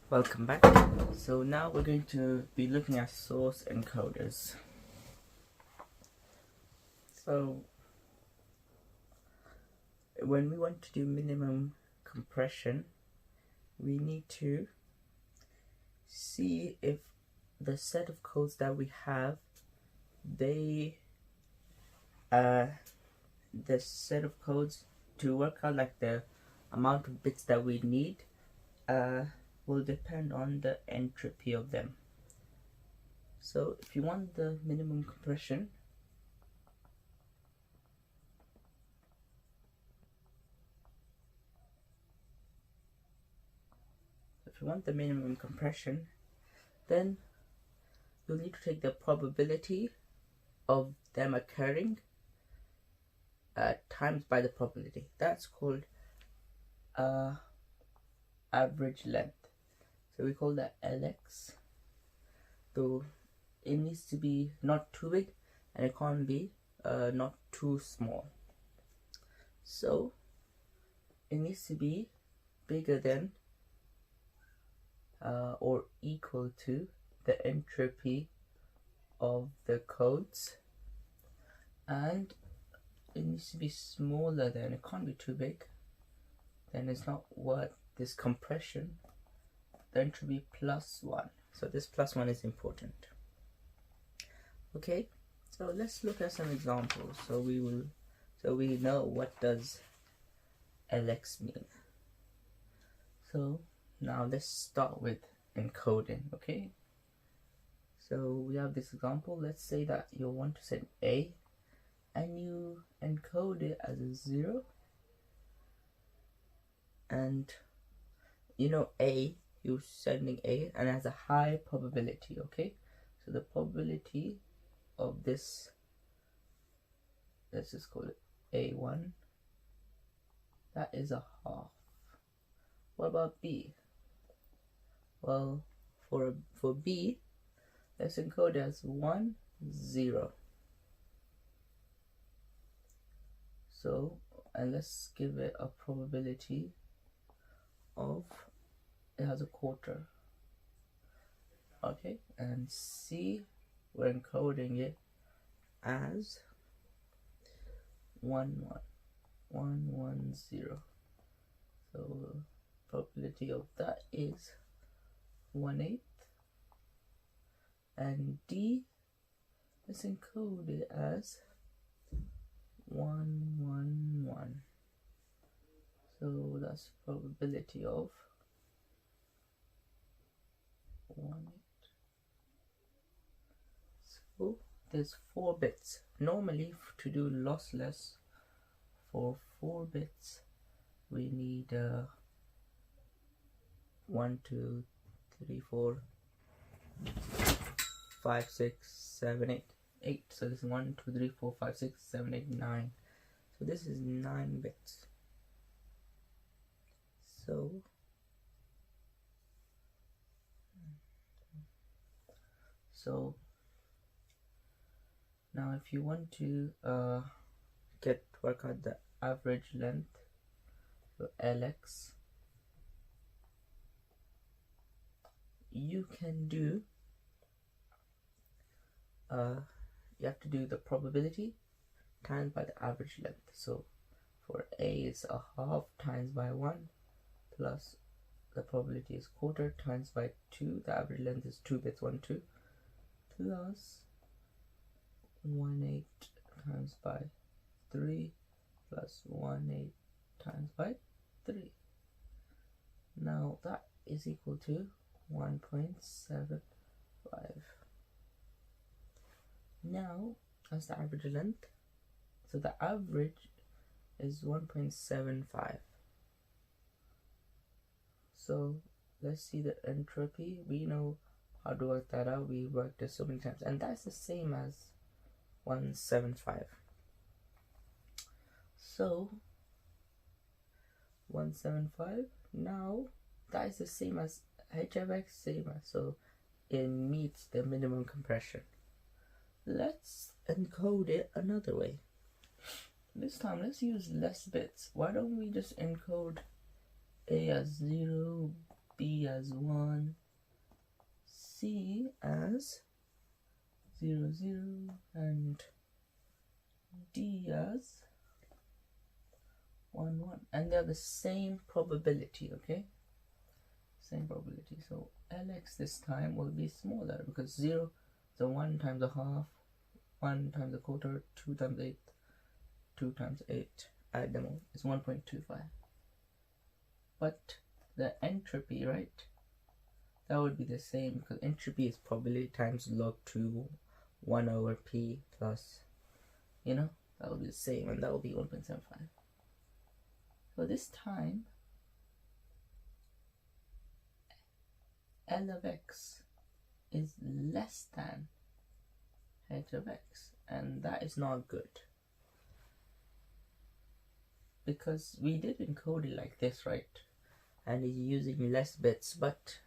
Welcome back. So now we're going to be looking at source encoders. So when we want to do minimum compression, we need to see if the set of codes that we have, the set of codes to work out like the amount of bits that we need will depend on the entropy of them. So if you want the minimum compression, then you'll need to take the probability of them occurring times by the probability. That's called average length. So we call that Lx. So it needs to be not too big and it can't be not too small. So it needs to be bigger than or equal to the entropy of the codes, and it needs to be smaller than, it can't be too big, then it's not worth this compression. The entropy +1, so this +1 is important. Okay, so let's look at some examples so we know what does Lx mean. So now let's start with encoding. Okay, so we have this example. Let's say that you want to send A and you encode it as a 0, and you know A, you're sending A and it has a high probability. Okay, so the probability of this, let's just call it A1, that is a half. What about B? Well, for B, let's encode it as 1, 0. So, and let's give it a probability of, it has a quarter. Okay, and C, we're encoding it as 1, 1, 1, 1, 0. So probability of that is 1/8. And D, let's encode it as 1, 1, 1. So that's probability of 1/8. So there's 4 bits. Normally to do lossless for 4 bits we need 1, 2, 3, 4, 5, 6, 7, 8. 8. So this is 1, 2, 3, 4, 5, 6, 7, 8, 9. So this is 9 bits. So now if you want to work out the average length, so Lx, you can do you have to do the probability times by the average length. So for A it's a half times by 1 plus the probability is quarter times by 2, the average length is 2 bits, 1, 2, plus 1/8 times by 3 plus 1/8 times by 3. Now that is equal to 1.75. Now that's the average length. So the average is 1.75. So let's see the entropy. We know how to work that out. We worked it so many times, and that's the same as 175. So 175. Now that is the same as HFX, same as, so it meets the minimum compression. Let's encode it another way. This time let's use less bits. Why don't we just encode A as 0, B as 1, C as 0, 0, and D as 1, 1. And they have the same probability, okay? Same probability. So Lx this time will be smaller because 0 is a 1 times a half, 1 times a quarter, 2 times 8, 2 times 8. Add them all. It's 1.25. But the entropy, right? That would be the same because entropy is probability times log 2 1 over P plus, you know, that will be the same, and that will be 1.75. So this time L of x is less than h of x, and that is not good because we did encode it like this, right? And it's using less bits, but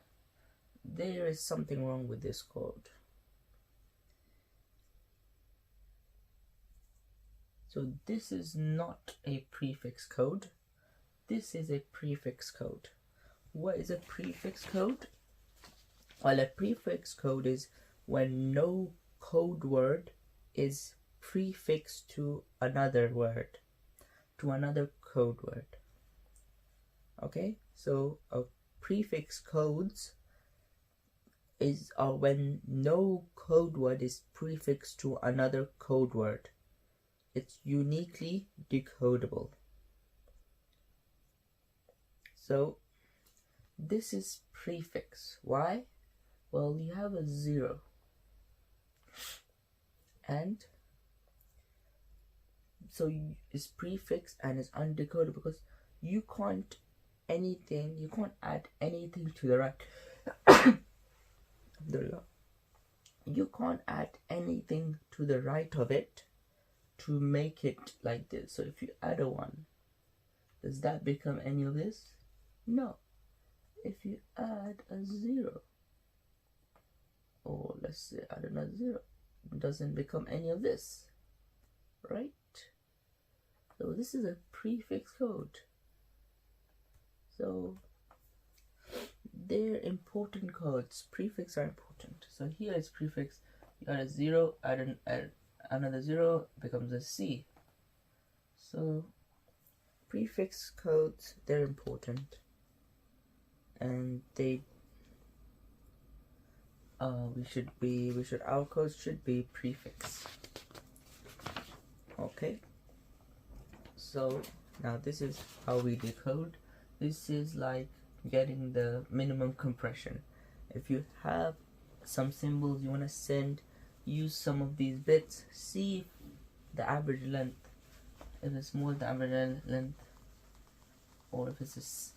there is something wrong with this code. So this is not a prefix code. This is a prefix code. What is a prefix code? Well, a prefix code is when no code word is prefixed to another word, to another code word. Okay, so prefix codes are when no code word is prefixed to another code word. It's uniquely decodable. So this is prefix. Why? Well, you have a 0 and so it's prefix and it's undecodable because you can't add anything to the right. You can't add anything to the right of it to make it like this. So if you add a 1, does that become any of this? No. If you add a 0, or let's say add another 0, it doesn't become any of this, right? So this is a prefix code. So they're important codes. Prefix are important. So here is prefix. You add a 0, add another 0, becomes a C. So prefix codes, they're important, and they our codes should be prefix. Okay, so now this is how we decode. This is like getting the minimum compression. If you have some symbols you want to send, use some of these bits, see the average length, if it's more than the average length, or if it's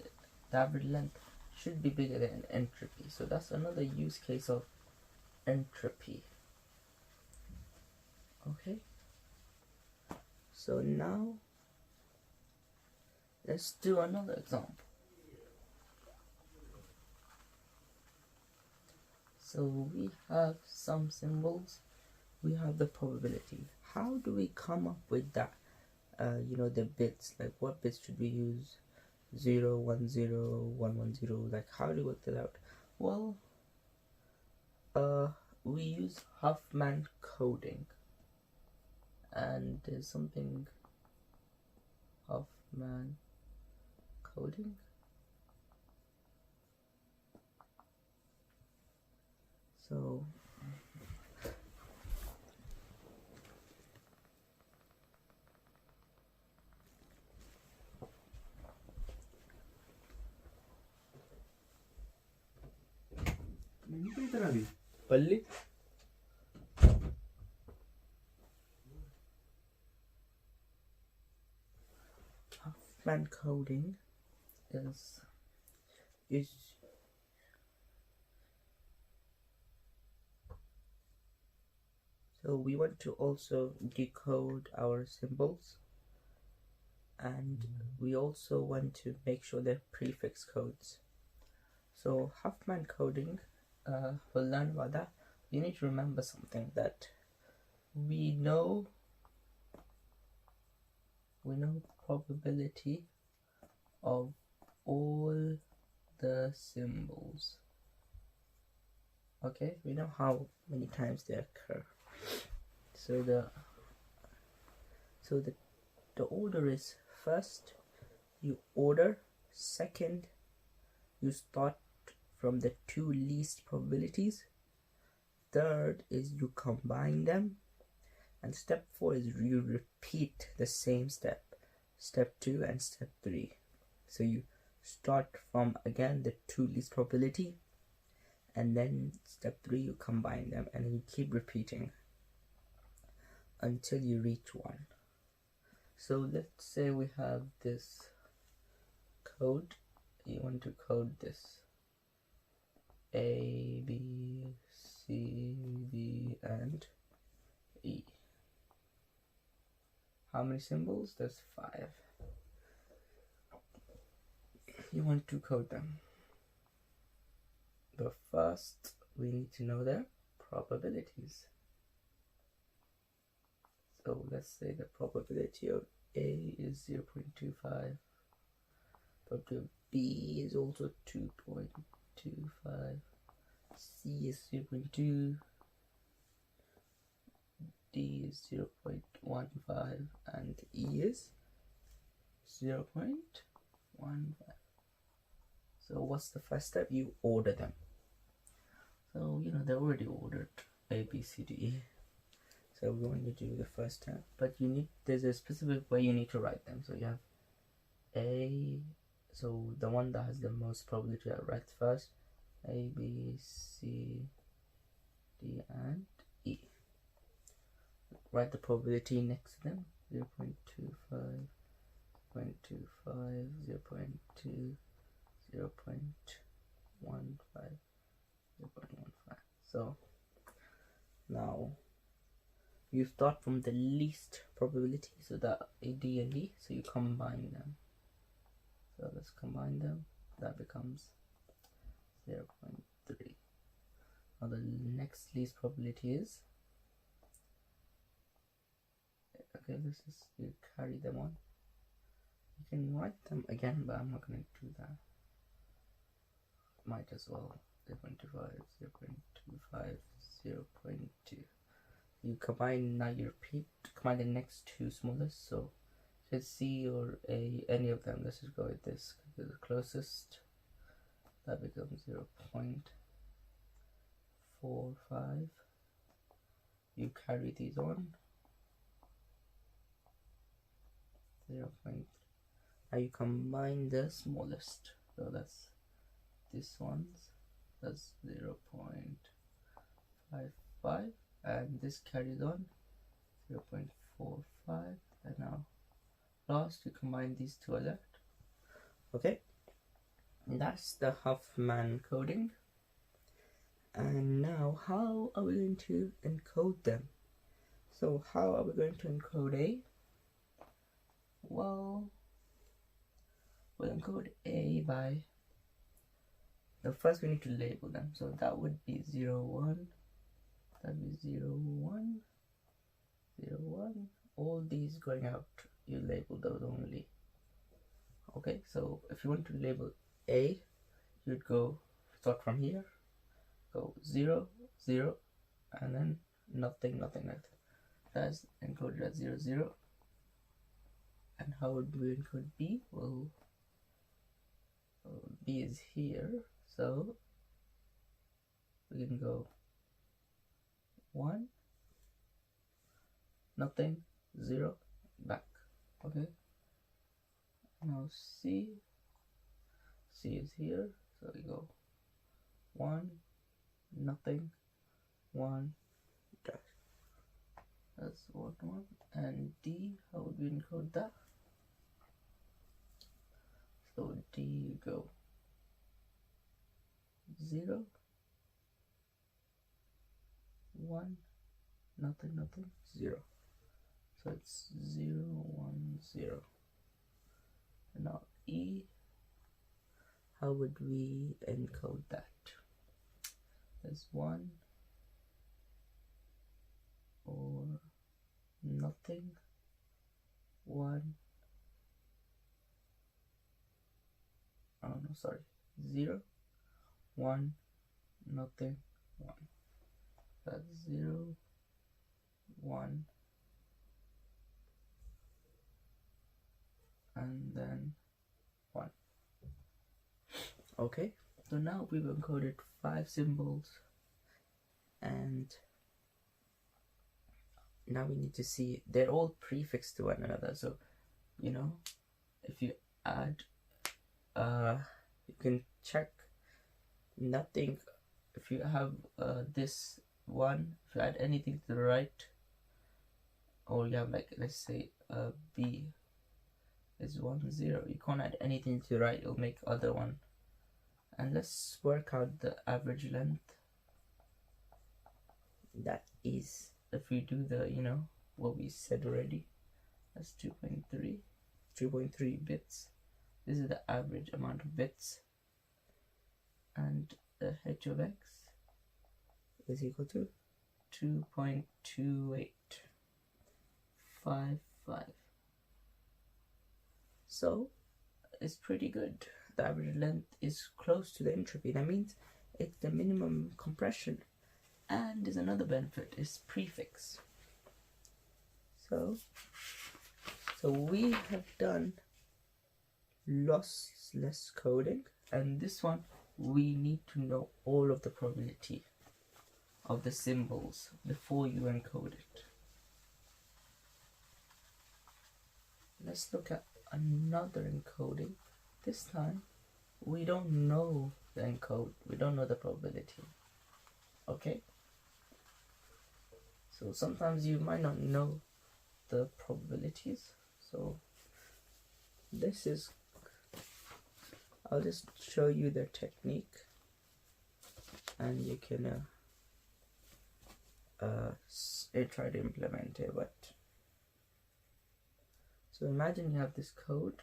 the average length should be bigger than entropy. So that's another use case of entropy. Okay, so now let's do another example. So we have some symbols, we have the probability. How do we come up with that? The bits, like what bits should we use? 0, 1, 0, 1, 1, 0, like how do we work that out? Well, we use Huffman coding, and there's something Huffman coding. So Huffman coding is so we want to also decode our symbols, and we also want to make sure they're prefix codes. So Huffman coding, we'll learn about that. You need to remember something, that we know probability of all the symbols. Okay, we know how many times they occur. So the order is: first you order, second you start from the two least probabilities, third is you combine them, and step 4 is you repeat the same step 2 and step 3. So you start from again the two least probability, and then step 3 you combine them, and then you keep repeating until you reach 1. So let's say we have this code. You want to code this A, B, C, D, and E. How many symbols? There's 5. You want to code them. But first, we need to know their probabilities. So let's say the probability of A is 0.25. Probability of B is also 2.25. C is 0.2. D is 0.15, and E is 0.15. So what's the first step? You order them. So they're already ordered A, B, C, D, E. So we're going to do the first step, but there's a specific way you need to write them. So you have A, so the one that has the most probability I write first, A, B, C, D, and E. Write the probability next to them: 0.25, 0.25, 0.2, 0.15, 0.15. So now you start from the least probability, so that A, D, and E, so you combine them. So let's combine them. That becomes 0.3. Now the next least probability is, okay, you carry them on. You can write them again, but I'm not going to do that. Might as well. 0.25, 0.25, 0.2. You combine, now you repeat, combine the next two smallest. So it's C or A, any of them. Let's just go with this, the closest. That becomes 0.45. You carry these on. 0. Now you combine the smallest. So that's this one's. That's 0.55, and this carries on 0.45. And now last, you combine these two are left. Okay, and that's the Huffman coding. And now, how are we going to encode them? So how are we going to encode A? Well, we'll encode A by, first we need to label them. So that would be 0, 1. That would be 0, 1, 0, 1. All these going out, you label those only. Okay, so if you want to label A, you'd go start from here, go 0, 0, and then nothing like that. That's encoded at 0, 0. And how would we encode B? Well, B is here, so we can go 1, nothing, 0, back. Okay, now C is here, so we go 1, nothing, 1, dash. That's what one. And D, how would we encode that? So D, you go 0, 1, nothing, 0. So it's 0, 1, 0. And now E, how would we encode that? There's 1 or nothing, 1. Oh no, sorry. 0, 1, nothing, 1. That's 0, 1, and then 1. Okay, so now we've encoded 5 symbols, and now we need to see they're all prefixed to one another. So you know, if you add you can check nothing. If you have this one, if you add anything to the right, or you have, like, let's say B is 1, 0, you can't add anything to the right, it'll make other one. And let's work out the average length. That is, if we do the, what we said already, that's 2.3 bits. This is the average amount of bits, and the h of x is equal to 2.2855. So it's pretty good. The average length is close to the entropy. That means it's the minimum compression. And there's another benefit, is prefix. So we have done lossless coding, and this one we need to know all of the probability of the symbols before you encode it. Let's look at another encoding. This time we don't know the encode, we don't know the probability. Okay, so sometimes you might not know the probabilities. So this is, I'll just show you the technique, and you can try to implement it. But so imagine you have this code.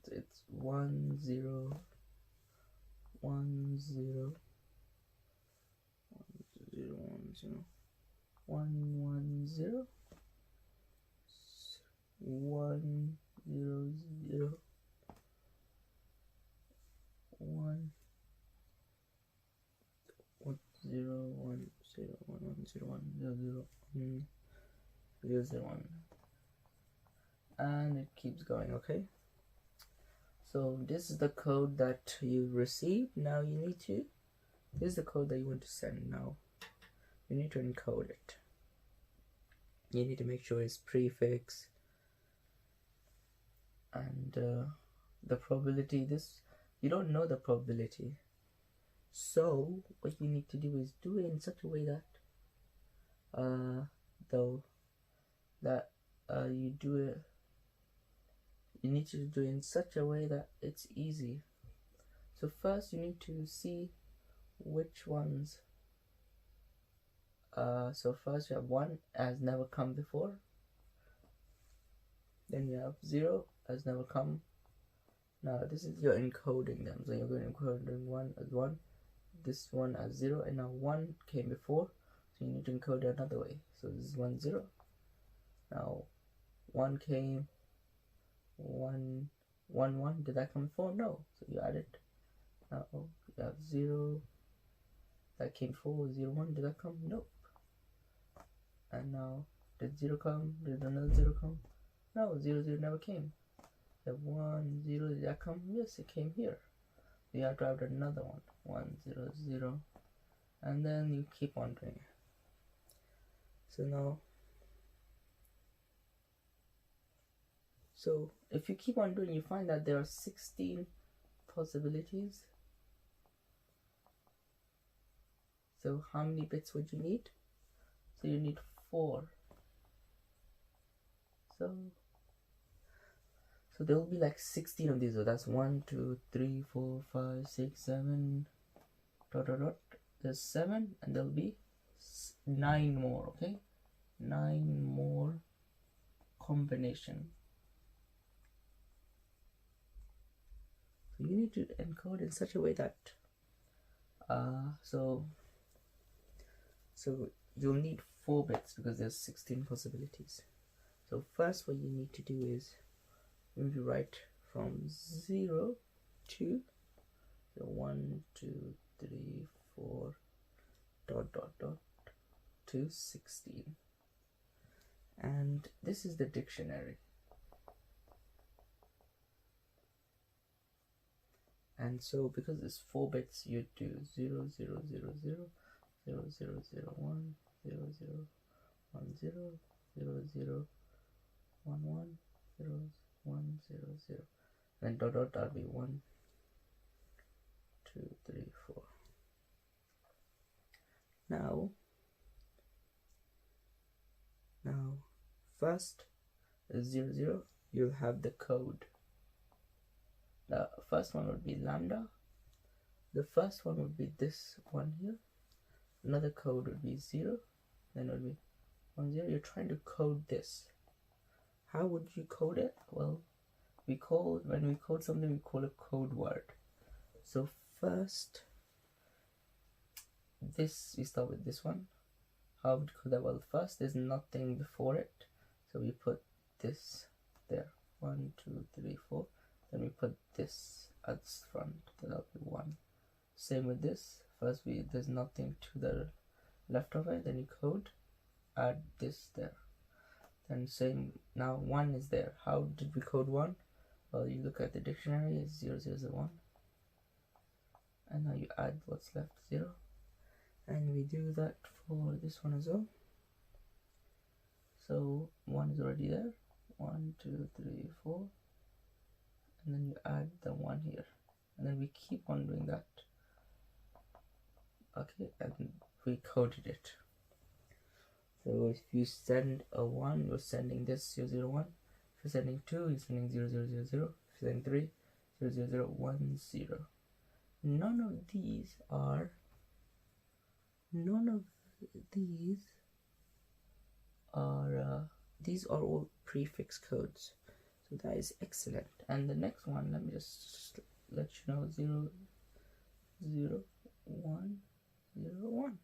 So it's 1 0 1 0 1 0 1 0 1 0 0 1 0 1 0 1 1 0 1 0 0 0 1, and it keeps going. Okay, so this is the code that you received. Now you need to, this is the code that you want to send. Now you need to encode it. You need to make sure it's prefix, and the probability, this, you don't know the probability, so what you need to do is do it in such a way that you need to do it in such a way that it's easy. So first you need to see which ones. So first you have 1 has never come before, then you have 0 has never come. Now this is, you're encoding them, so you're going to encode 1 as 1, this one as 0, and now 1 came before, so you need to encode it another way. So this is 1 0. Now 1 came, 1 1 1, did that come before? No, so you add it. Now you have 0 that came before, 0 1, did that come? Nope. And now did 0 come? Did another 0 come? No, 0 0 never came. The 1 0, did that come? Yes, it came here. You have to add another one, 1 0 0, and then you keep on doing it. So now, so if you keep on doing, you find that there are 16 possibilities. So how many bits would you need? So you need 4. So there will be like 16 of these. So that's 1 2 3 4 5 6 7 ... There's 7, and there'll be 9 more. Okay, 9 more combination. So you need to encode in such a way that so you'll need 4 bits because there's 16 possibilities. So first what you need to do is you need to write from 0 to 1, 2, 3, 4 dot dot dot to 16, and this is the dictionary. And so because it's 4 bits, you do 0 0 0 0 0 0 0 1 0 0 1 0 0 0 1 1 0 1 0 0, and dot dot, that'll be 1 2 3 4. Now first 0 0, you'll have the code. The first one would be lambda. The first one would be this one here. Another code would be 0. Then it would be 1 0. You're trying to code this. How would you code it? Well, when we code something, we call a code word. So first, we start with this one. How would you code that? Well, first there's nothing before it, so we put this there. 1 2 3 4. Then we put this at the front, that'll be 1. Same with this. First there's nothing to the left of it, then you code, add this there. Then same, now 1 is there. How did we code 1? Well, you look at the dictionary, it's 0 0 0 1. And now you add what's left, 0. And we do that for this one as well. So 1 is already there. 1 2 3 4. And then you add the 1 here, and then we keep on doing that. Okay, and we coded it. So if you send a 1, you're sending this 0 0 1. If you're sending 2, you're sending 0 0 0 0. If you're sending 3, 0 0 0 1 0. None of these are these are all prefix codes. So that is excellent. And the next one, let me just let you know, 0 0 1 0 1.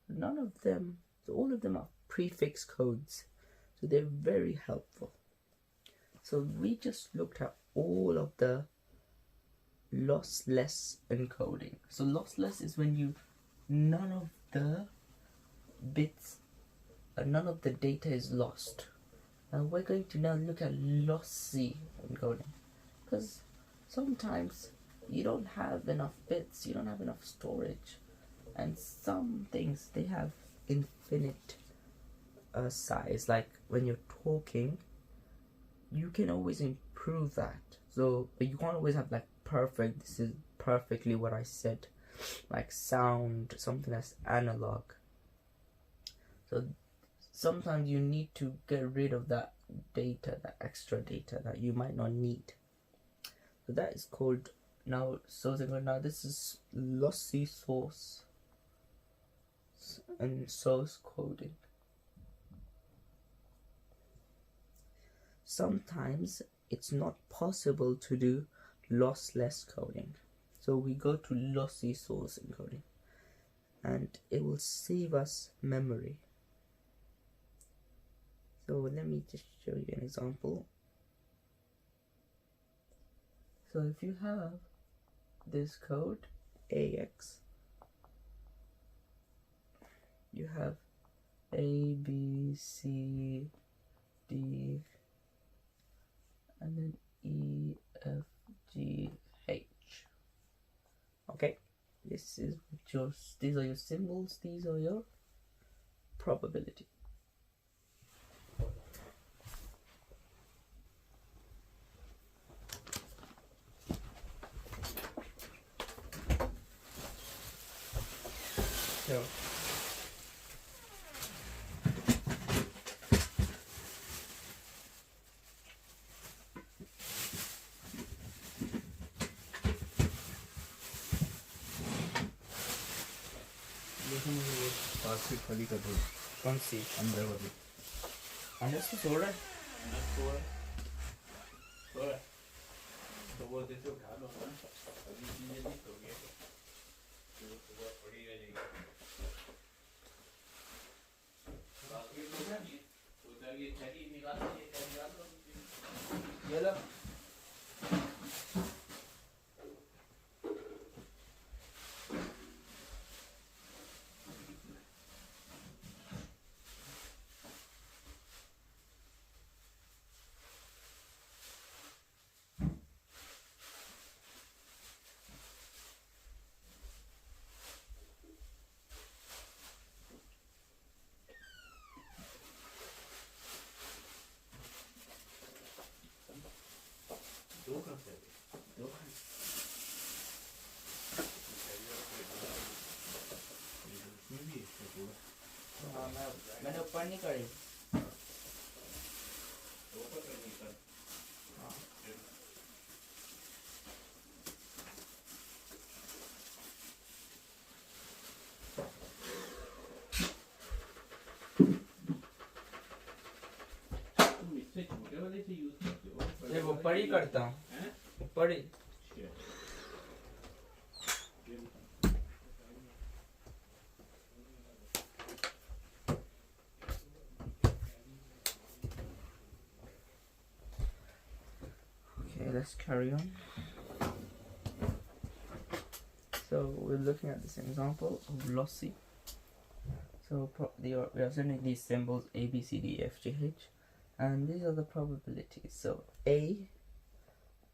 None of them, so all of them are prefix codes. So they're very helpful. So we just looked at all of the lossless encoding. So lossless is when none of the bits, none of the data is lost. And we're going to now look at lossy encoding, because sometimes you don't have enough bits, you don't have enough storage, and some things, they have infinite size. Like when you're talking, you can always improve that. So, but you can't always have like perfect, this is perfectly what I said, like sound, something that's analog. So sometimes you need to get rid of that data, that extra data that you might not need. So that is called now this is lossy source and source coding. Sometimes it's not possible to do lossless coding, so we go to lossy source encoding, and it will save us memory. So let me just show you an example. So if you have this code AX, you have A, B, C, D, and then E, F, G, H. Okay, these are your symbols, these are your probability. So पास खाली कर दो। कौन सी अंदर वाली अंदर से छोड़ रहा है तो वो जैसे उठा लो ना, अभी चीजें नहीं हो गए तो वो पड़ी रहेगी। बाकी तो उधर ये थैली निकाल लो, ये लो। दो कप है इसमें भी है पूरा हाँ मैंने ऊपर नहीं करी ऊपर करनी कर हाँ तुम इससे छोटे वाले से यूज करते हो ये ऊपर ही करता हूँ हैं ऊपर ही Okay, let's carry on. So we're looking at this example of lossy. So we are sending these symbols A, B, C, D, F, G, H, and these are the probabilities. So A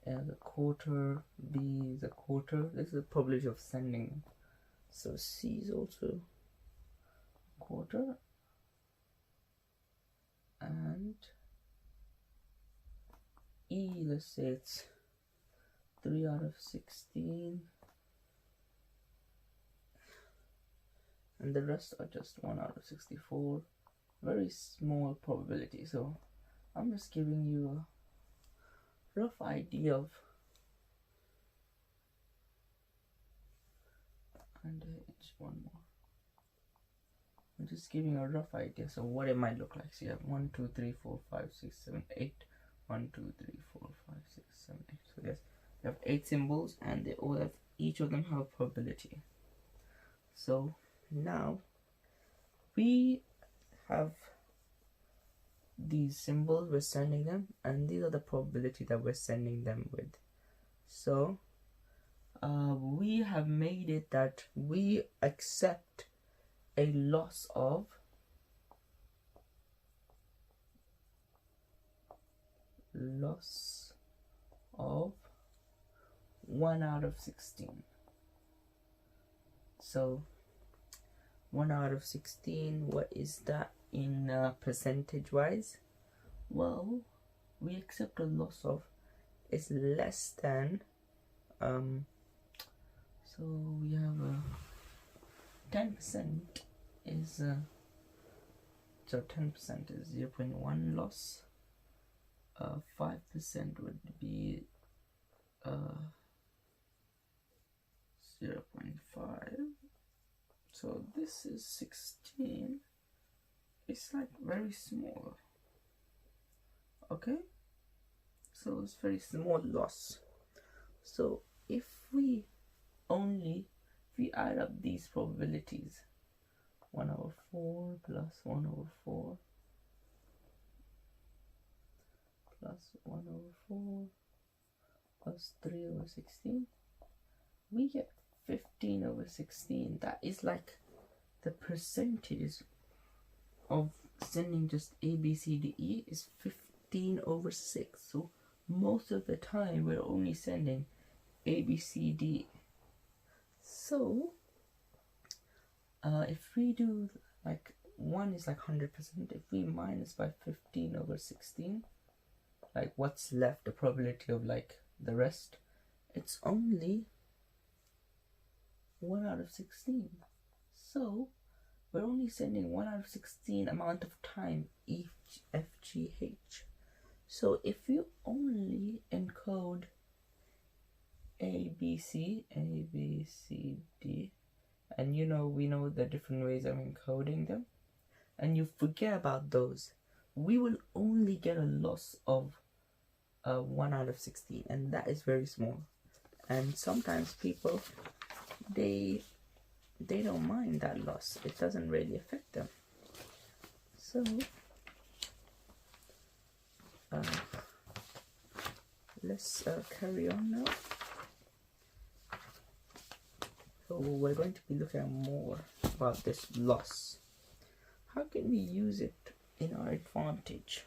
is a quarter, B is a quarter. This is the probability of sending. So C is also a quarter, and E, let's say it's 3 out of 16, and the rest are just 1 out of 64. Very small probability. So I'm just giving you a rough idea of, and it's one more. I'm just giving a rough idea. So what it might look like. So you have 1, 2, 3, 4, 5, 6, 7, 8. 1, 2, 3, 4, 5, 6, 7, 8. So yes, you have 8 symbols, and they all have, each of them have a probability. So now we have these symbols, we're sending them, and these are the probability that we're sending them with. So we have made it that we accept a loss of loss of 1 out of 16. So 1 out of 16, what is that in percentage wise? Well, we accept a loss of is less than so we have 10% is so 10% is 0.1 loss. 5% would be 0.5. So this is 16. It's like very small. Okay, so it's very small loss. So if we add up these probabilities, 1 over 4 plus 1 over 4 plus 1 over 4 plus 3 over 16, we get 15 over 16. That is like the percentage of sending just A, B, C, D, E is 15 over 6. So most of the time we're only sending A, B, C, D. So if we do like 1 is like 100%, if we minus by 15 over 16, like what's left, the probability of like the rest, it's only 1 out of 16. So we're only sending 1 out of 16 amount of time each F, G, H. So if you only encode A, B, C, D, and we know the different ways of encoding them, and you forget about those, we will only get a loss of 1 out of 16, and that is very small. And sometimes people, they don't mind that loss. It doesn't really affect them. So let's carry on now. So we're going to be looking at more about this loss. How can we use it in our advantage?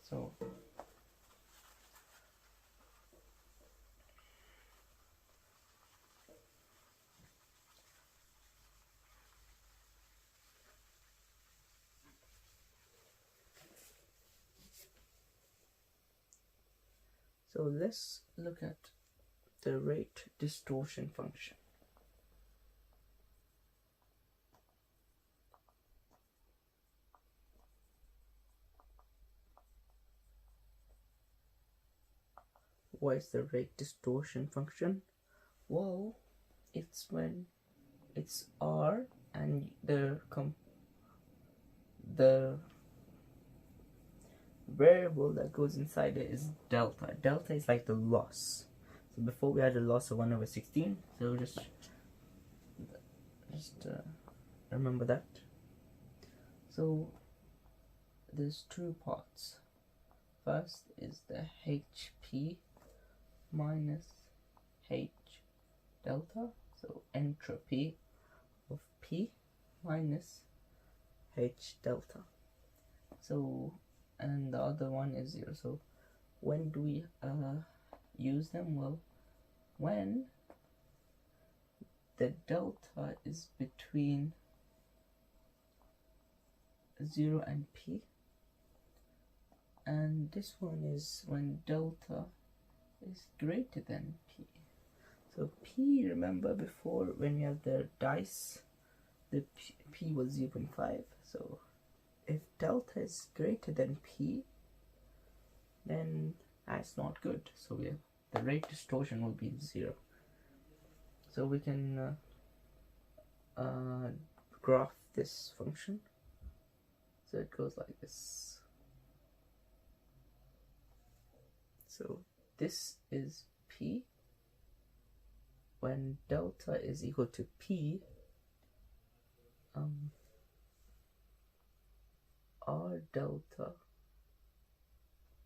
So let's look at the rate distortion function. What is the rate distortion function? Well, it's when it's R and the variable that goes inside it is delta. Delta is like the loss. So before we had a loss of 1 over 16, so just remember that. So there's two parts. First is the HP minus H delta, so entropy of P minus H delta. So, and the other one is 0. So when do we use them? Well, when the delta is between 0 and P, and this one is when delta is greater than P. So P, remember before when we have the dice, the P was 0.5. So if delta is greater than P, then that's not good. So the rate distortion will be 0. So we can graph this function. So it goes like this. So this is P. When delta is equal to P, R delta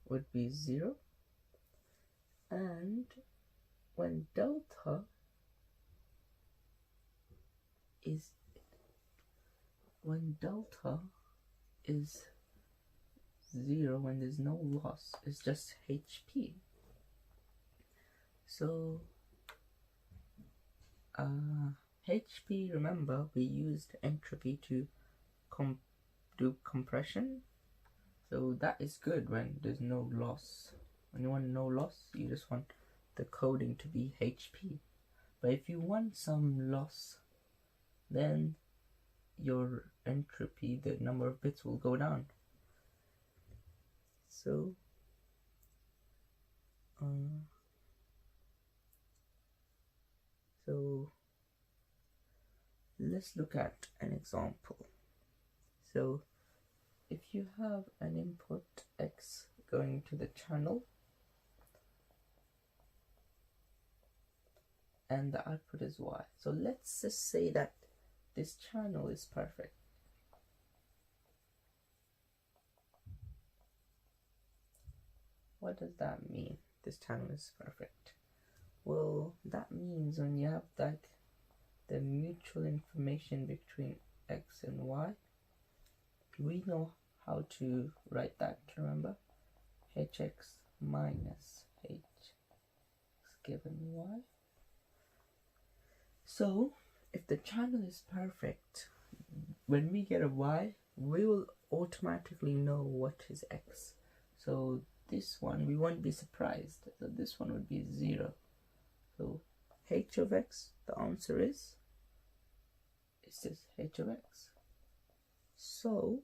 would be 0, and when delta is 0, when there's no loss, it's just HP. So HP, remember we used entropy to do compression, so that is good when there's no loss. When you want no loss, you just want the coding to be HP. But if you want some loss, then your entropy, the number of bits, will go down. So let's look at an example. So if you have an input X going to the channel and the output is Y. So let's just say that this channel is perfect. What does that mean? This channel is perfect. Well, that means when you have like the mutual information between X and Y, we know how to write that, remember? Hx minus H given Y. So if the channel is perfect, when we get a Y, we will automatically know what is X. So this one, we won't be surprised. So this one would be 0. So H of X, the answer is this H of X. So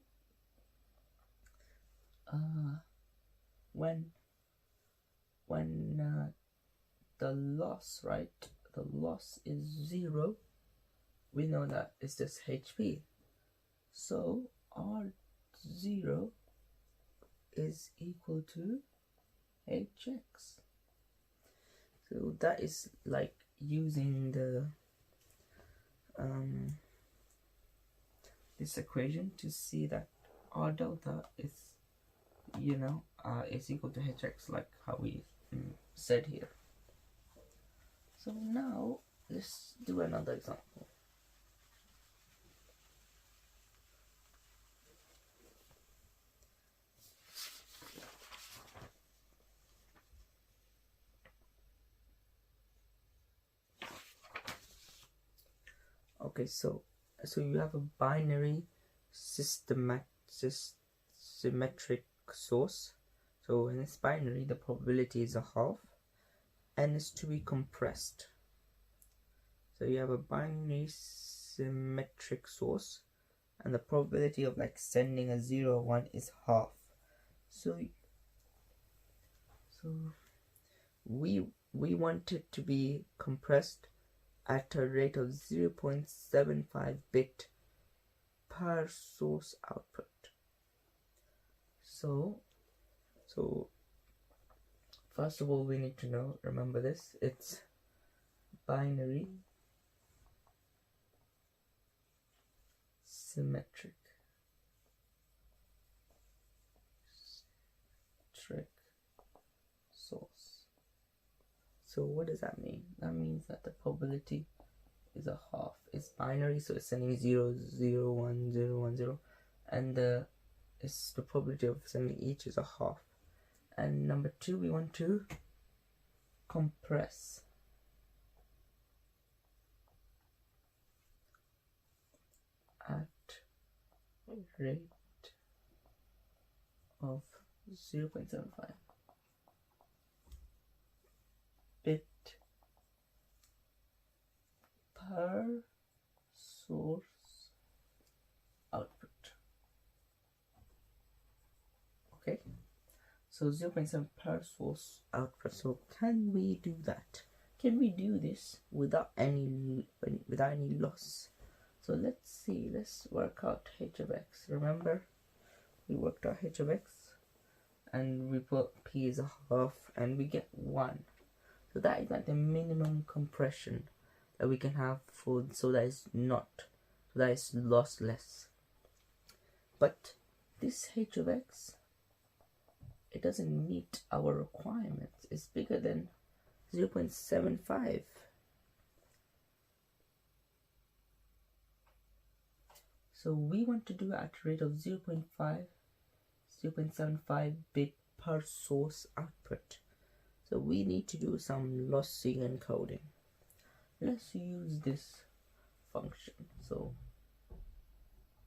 when the loss, right, the loss is 0, we know that it's just HP. So R0 is equal to Hx. So that is like using the this equation to see that R delta is is equal to hx, like how we said here. So now let's do another example. Okay, so you have a binary symmetric source. So in this binary, the probability is a half, and is to be compressed. So you have a binary symmetric source, and the probability of like sending a 0 or 1 is half. So we want it to be compressed at a rate of 0.75 bit per source output. So first of all, we need to know, remember this, it's binary symmetric source. So what does that mean? That means that the probability is a half. It's binary, so it's sending 0, 0, 1, 0, 1, 0, and the probability of sending each is a half. And number 2, we want to compress at rate of 0.75 bit per source output. Okay, so 0.7 per source output. So can we do that? Can we do this without any loss? So let's see, let's work out h of x. Remember, we worked out h of x, and we put p is a half, and we get 1. So that is like the minimum compression that we can have so that is lossless. But this h of x, it doesn't meet our requirements. It's bigger than 0.75. So we want to do it at a rate of 0.75 bit per source output. So we need to do some lossy encoding. Let's use this function. So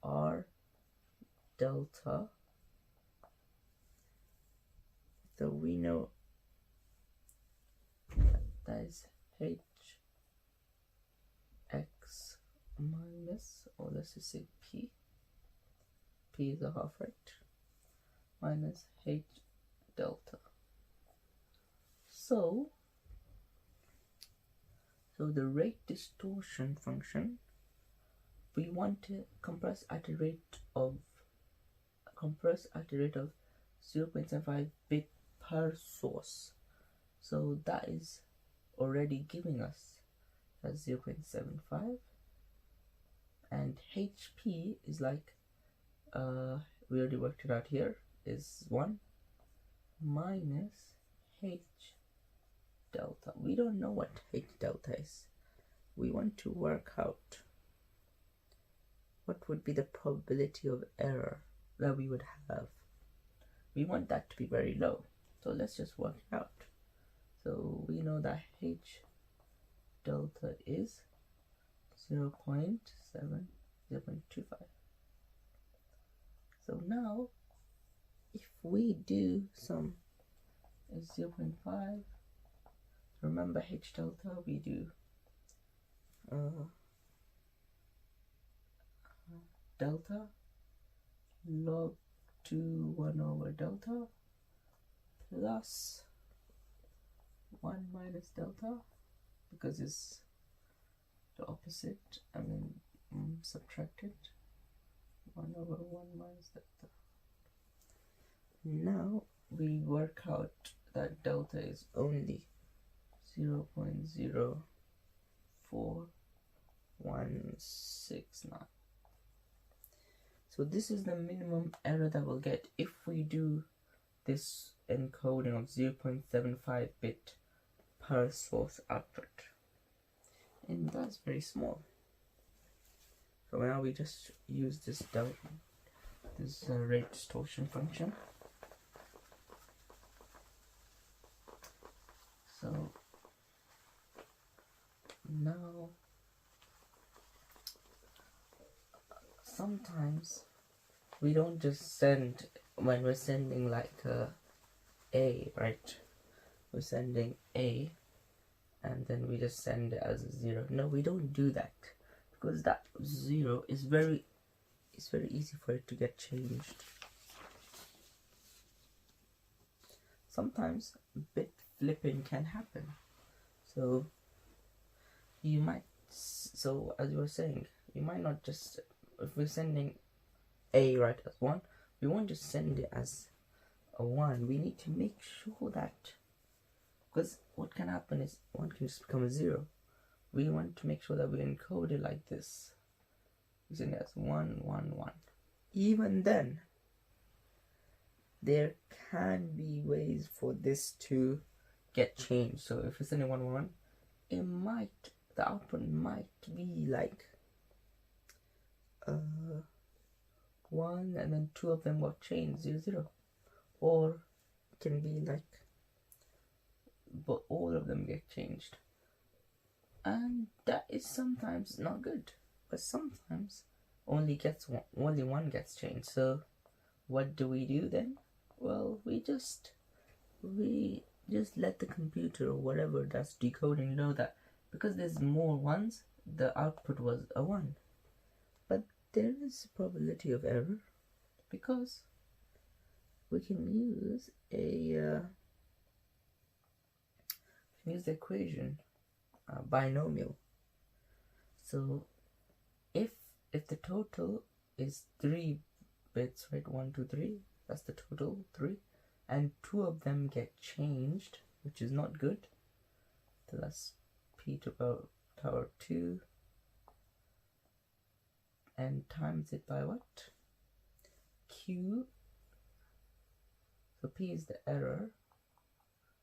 R delta, so we know that is h x minus, or let's just say p is a half, right, minus h delta. So the rate distortion function, we want to compress at a rate of 0.75 bit per source. So that is already giving us a 0.75, and HP is like, we already worked it out here, is 1 minus H delta. We don't know what H delta is. We want to work out what would be the probability of error that we would have. We want that to be very low. So let's just work it out. So we know that H delta is 0.25. So now if we do some 0.5, remember H delta, we do delta log 2 1 over delta plus 1 minus delta, because it's the opposite, subtract it, 1 over 1 minus delta. Now we work out that delta is only 0.04169. So this is the minimum error that we'll get if we do this encoding of 0.75 bit per source output, and that's very small. So now we just use this rate distortion function. So now sometimes we don't just send, when we're sending like A, right? We're sending A and then we just send it as a 0. No, we don't do that, because that 0 is very easy for it to get changed. Sometimes bit flipping can happen. So you might, so as you were saying, you might not just, if we're sending A right as 1, we won't just send it as a 1. We need to make sure that, because what can happen is 1 can just become a 0. We want to make sure that we encode it like this. We send it as 1, 1, 1. Even then, there can be ways for this to get changed. So if we're sending 1, 1, 1, it might, the output might be like 1 and then 2 of them got changed 0, 0, or it can be like, but all of them get changed, and that is sometimes not good. But sometimes only one gets changed. So what do we do then? Well, we just let the computer or whatever that's decoding know that because there's more ones, the output was a 1. But there is a probability of error, because we can use the equation binomial. So if the total is 3 bits, right, 1, 2, 3, that's the total 3, and 2 of them get changed, which is not good, so that's p to the power 2, and times it by what? Q. So p is the error,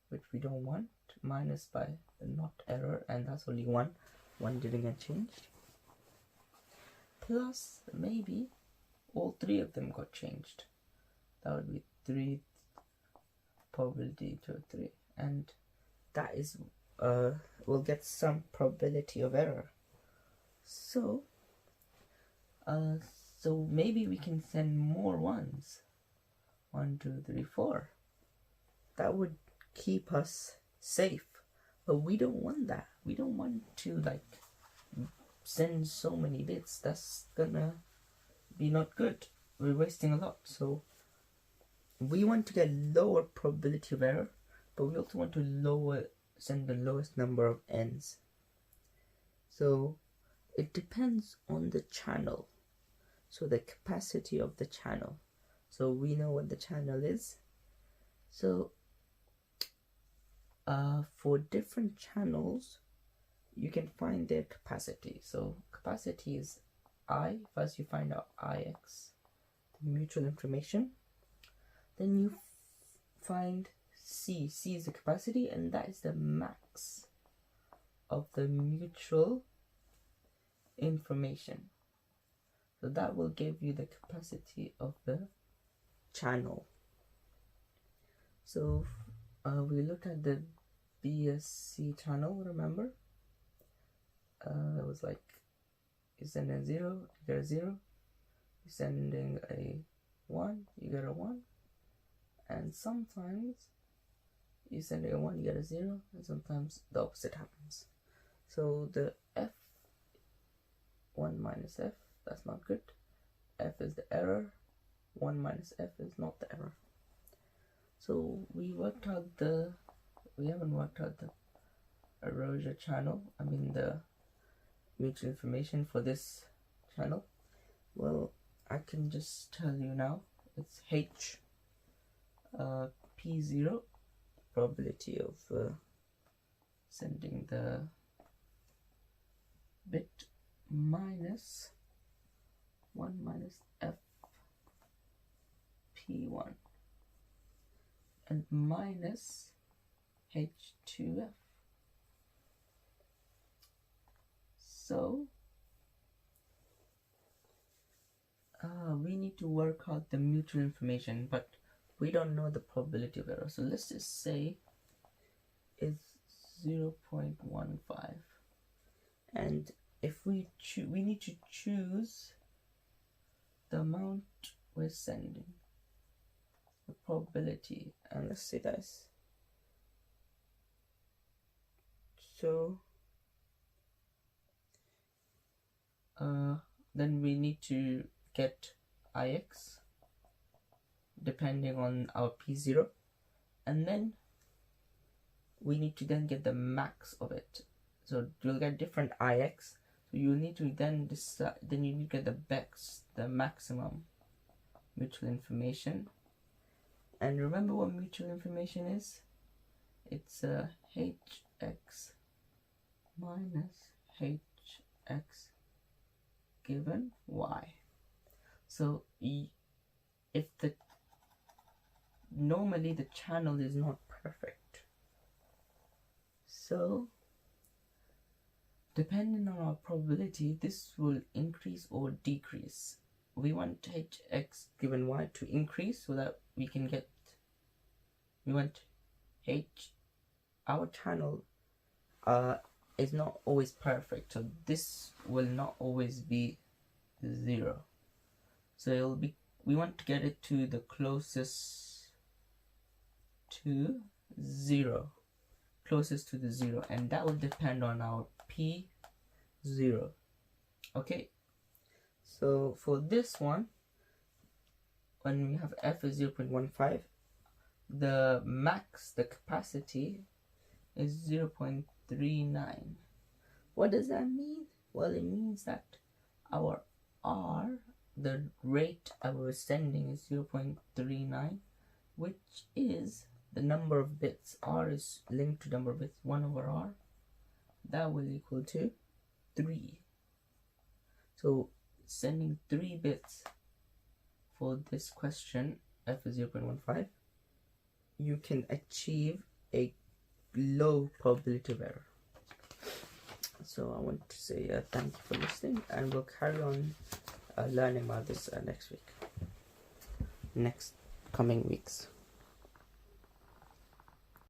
which we don't want, minus by the not error, and that's only 1 didn't get changed, plus maybe all 3 of them got changed. That would be 3 probability to 3, and that is we'll get some probability of error. So so maybe we can send more 1s, 1, 2, 3, 4. That would keep us safe, but we don't want that. We don't want to like send so many bits. That's gonna be not good. We're wasting a lot. So we want to get lower probability of error, but we also want to send the lowest number of n's. So it depends on the channel, so the capacity of the channel. So we know what the channel is. So for different channels, you can find their capacity. So capacity is I. First you find out Ix, the mutual information. Then you find C. C is the capacity, and that is the max of the mutual information. So that will give you the capacity of the channel. So we looked at the BSC channel, remember? It was like, you send a 0, you get a 0. You're sending a 1, you get a 1. And sometimes you send a 1, you get a 0, and sometimes the opposite happens. So the F1 minus F, that's not good. F is the error, 1 minus F is not the error. So we haven't worked out the erasure channel, the mutual information for this channel. Well, I can just tell you now, it's H P0, probability of sending the bit, minus 1 minus F P1. and minus H2F. So we need to work out the mutual information, but we don't know the probability of error. So let's just say it's 0.15, and if we need to choose the amount we're sending, the probability, and let's say that's so. Then we need to get Ix depending on our P0, and then we need to then get the max of it. So you'll get different Ix. So you need to then decide. Then you need to get the maximum mutual information. And remember what mutual information is? It's Hx minus Hx given y. So if normally the channel is not perfect, so depending on our probability, this will increase or decrease. We want Hx given y to increase so that we want our channel is not always perfect, so this will not always be 0. So we want to get it to the closest to 0, and that will depend on our P0. Okay, so for this one, when we have f is 0.15, the max, the capacity is 0.39. What does that mean? Well, it means that our R, the rate I was sending, is 0.39, which is the number of bits. R is linked to number of bits, 1 over R. That will equal to 3. So sending 3 bits for this question, f is 0.15, you can achieve a low probability of error. So I want to say thank you for listening, and we'll carry on learning about this next coming weeks.